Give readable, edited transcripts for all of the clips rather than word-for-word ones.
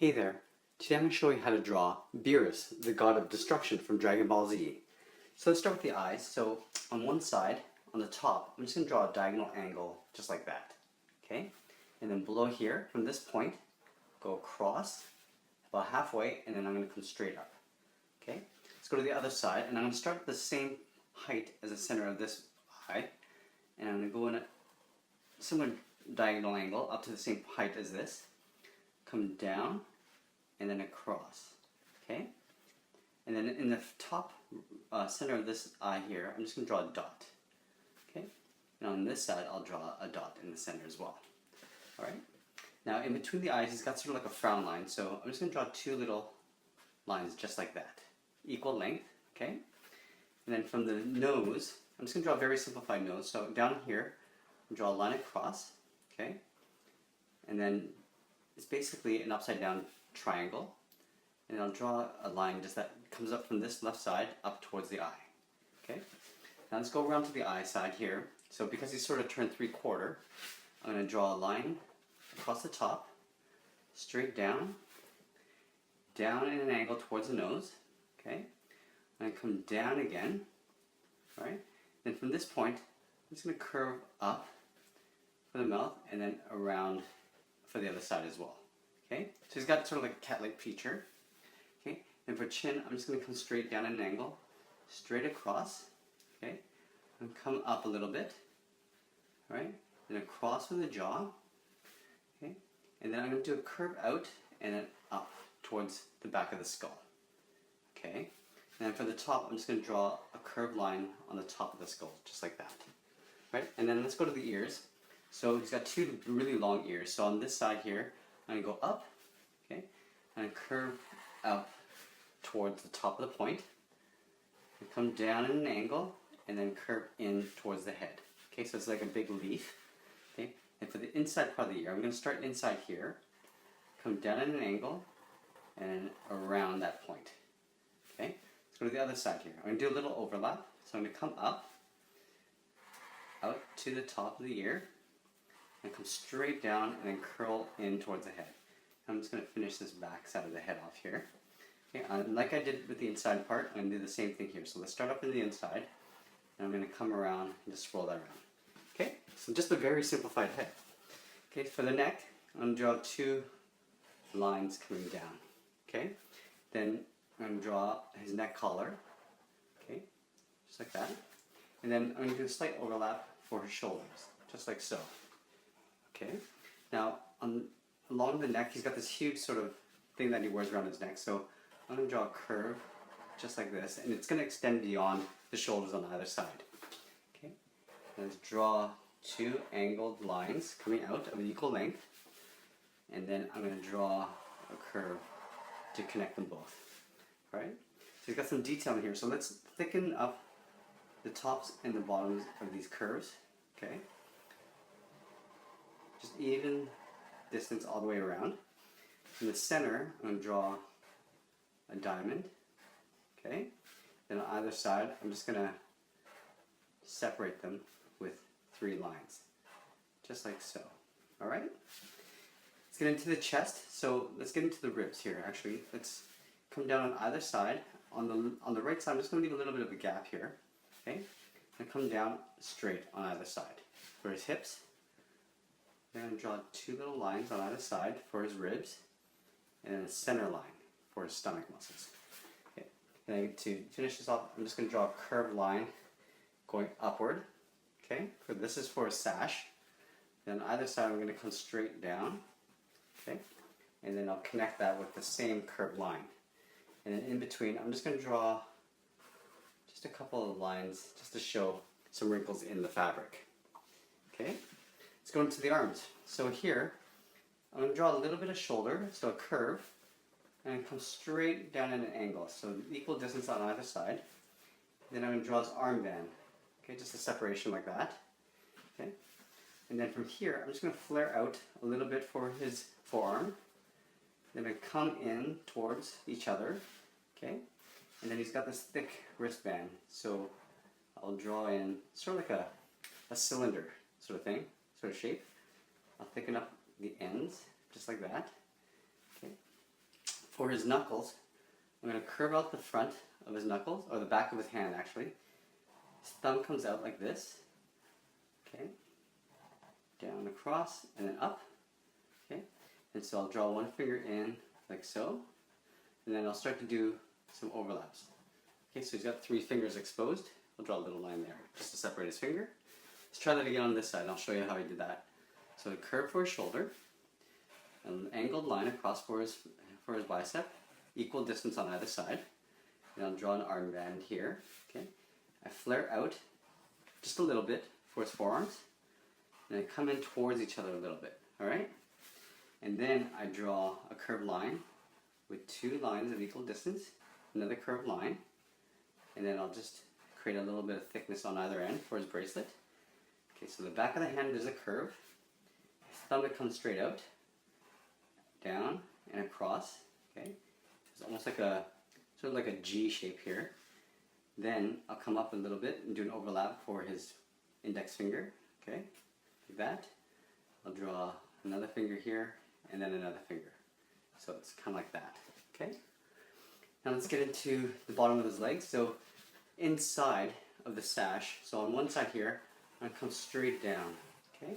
Hey there, today I'm going to show you how to draw Beerus, the god of destruction from Dragon Ball Z. So let's start with the eyes. So on one side, on the top, I'm just going to draw a diagonal angle just like that. Okay? And then below here, from this point, go across about halfway, and then I'm going to come straight up. Okay? Let's go to the other side, and I'm going to start at the same height as the center of this eye, and I'm going to go in a similar diagonal angle up to the same height as this. Come down and then across, okay? And then in the top center of this eye here, I'm just going to draw a dot, okay? And on this side, I'll draw a dot in the center as well, all right? Now in between the eyes, he's got sort of like a frown line, so I'm just going to draw two little lines just like that, equal length, okay? And then from the nose, I'm just going to draw a very simplified nose. So down here, I'll draw a line across, okay? And then it's basically an upside down triangle, and I'll draw a line just that comes up from this left side up towards the eye. Okay. Now let's go around to the eye side here. So because he's sort of turned 3/4, I'm going to draw a line across the top, straight down, down in an angle towards the nose. Okay. And come down again. All right. Then from this point, I'm just going to curve up for the mouth and then around for the other side as well. Okay, so he's got sort of like a cat-like feature. Okay, and for chin, I'm just going to come straight down at an angle, straight across. Okay, and come up a little bit. All right, then across with the jaw. Okay, and then I'm going to do a curve out and then up towards the back of the skull. Okay, and then for the top, I'm just going to draw a curved line on the top of the skull, just like that. Right, and then let's go to the ears. So he's got two really long ears. So on this side here, I'm going to go up, okay, and curve up towards the top of the point, and come down at an angle, and then curve in towards the head. Okay, so it's like a big leaf. Okay, and for the inside part of the ear, I'm going to start inside here, come down at an angle, and around that point. Okay, let's go to the other side here. I'm going to do a little overlap. So I'm going to come up, out to the top of the ear, and come straight down and then curl in towards the head. I'm just going to finish this back side of the head off here. Okay, like I did with the inside part, I'm going to do the same thing here. So let's start up in the inside, and I'm going to come around and just swirl that around. Okay, so just a very simplified head. Okay, for the neck, I'm going to draw two lines coming down. Okay, then I'm going to draw his neck collar. Okay, just like that. And then I'm going to do a slight overlap for his shoulders, just like so. Okay, now along the neck, he's got this huge sort of thing that he wears around his neck. So I'm going to draw a curve just like this, and it's going to extend beyond the shoulders on either side. Okay, let's draw two angled lines coming out of equal length, and then I'm going to draw a curve to connect them both. All right, so he's got some detail in here. So let's thicken up the tops and the bottoms of these curves. Okay. Just even distance all the way around. In the center, I'm going to draw a diamond. Okay. Then on either side, I'm just going to separate them with 3 lines, just like so. All right. Let's get into the chest. So let's get into the ribs here. Actually, let's come down on either side. On the right side, I'm just going to leave a little bit of a gap here. Okay. And come down straight on either side. For his hips, I'm going to draw 2 little lines on either side for his ribs, and then a center line for his stomach muscles. Okay. And then to finish this off, I'm just going to draw a curved line going upward. Okay. This is for a sash. Then on either side, I'm going to come straight down. Okay. And then I'll connect that with the same curved line. And then in between, I'm just going to draw just a couple of lines just to show some wrinkles in the fabric. Okay. Let's go into the arms. So here, I'm going to draw a little bit of shoulder, so a curve, and come straight down at an angle, so equal distance on either side. Then I'm going to draw his armband, okay, just a separation like that. Okay, and then from here, I'm just going to flare out a little bit for his forearm. Then I come in towards each other, okay, and then he's got this thick wristband, so I'll draw in sort of like a cylinder sort of thing. Sort of shape. I'll thicken up the ends, just like that. Okay. for his knuckles, I'm going to curve out the front of his knuckles, or the back of his hand actually. His thumb comes out like this, okay, down across and then up, okay, and so I'll draw one finger in like so, and then I'll start to do some overlaps. Okay, so he's got 3 fingers exposed. I'll draw a little line there just to separate his finger. Let's try that again on this side, and I'll show you how I did that. So a curve for his shoulder, an angled line across for his bicep, equal distance on either side. And I'll draw an armband here. Okay, I flare out just a little bit for his forearms, and I come in towards each other a little bit. All right, and then I draw a curved line with 2 lines of equal distance, another curved line, and then I'll just create a little bit of thickness on either end for his bracelet. Okay, so the back of the hand there's a curve. His thumb, it comes straight out, down and across. Okay, it's almost like a sort of like a G shape here. Then I'll come up a little bit and do an overlap for his index finger. Okay, like that. I'll draw another finger here and then another finger. So it's kind of like that. Okay. Now let's get into the bottom of his legs. So inside of the sash, so on one side here, I'm going to come straight down. Okay.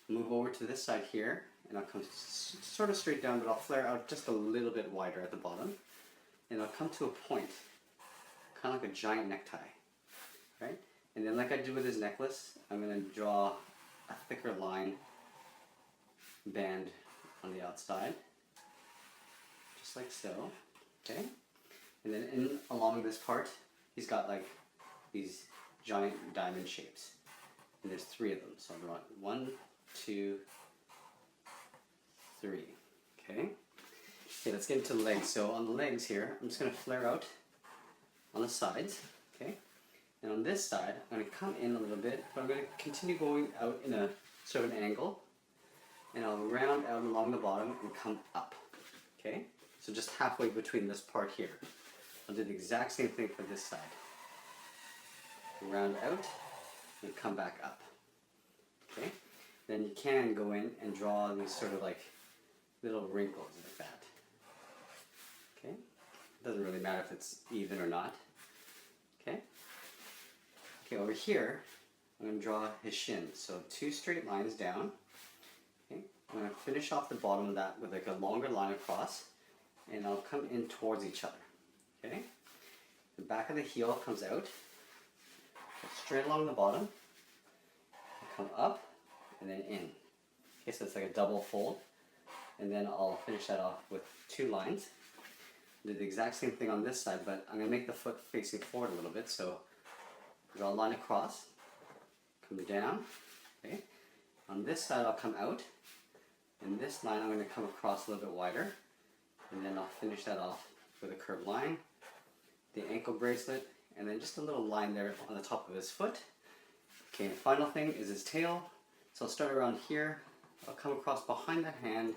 Move over to this side here, and I'll come sort of straight down, but I'll flare out just a little bit wider at the bottom. And I'll come to a point, kind of like a giant necktie. Right? And then like I did with his necklace, I'm going to draw a thicker line band on the outside. Just like so. Okay? And then along this part, he's got like these giant diamond shapes. And there's 3 of them. So I'll draw 1, 2, 3. Okay? Okay, let's get into the legs. So on the legs here, I'm just going to flare out on the sides. Okay? And on this side, I'm going to come in a little bit, but I'm going to continue going out in a sort of an angle. And I'll round out along the bottom and come up. Okay? So just halfway between this part here. I'll do the exact same thing for this side. Round out and come back up. Okay? Then you can go in and draw these sort of like little wrinkles like that. Okay? It doesn't really matter if it's even or not. Okay? Okay, over here, I'm going to draw his shin. So 2 straight lines down. Okay? I'm going to finish off the bottom of that with like a longer line across, and I'll come in towards each other. Okay? The back of the heel comes out, straight along the bottom, come up, and then in. Okay, so it's like a double fold, and then I'll finish that off with 2 lines. Do the exact same thing on this side, but I'm going to make the foot facing forward a little bit, so draw a line across, come down. Okay. On this side I'll come out, and this line I'm going to come across a little bit wider, and then I'll finish that off with a curved line, the ankle bracelet, and then just a little line there on the top of his foot. Okay, and the final thing is his tail. So I'll start around here, I'll come across behind the hand,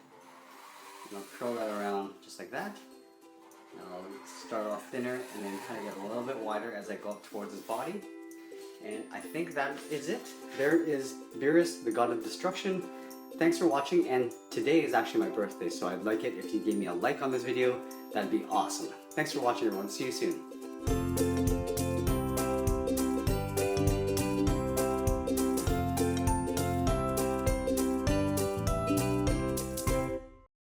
and I'll curl that around just like that. And I'll start off thinner and then kind of get a little bit wider as I go up towards his body. And I think that is it. There is Beerus, the god of destruction. Thanks for watching, and today is actually my birthday, so I'd like it if you gave me a like on this video. That'd be awesome. Thanks for watching, everyone. See you soon.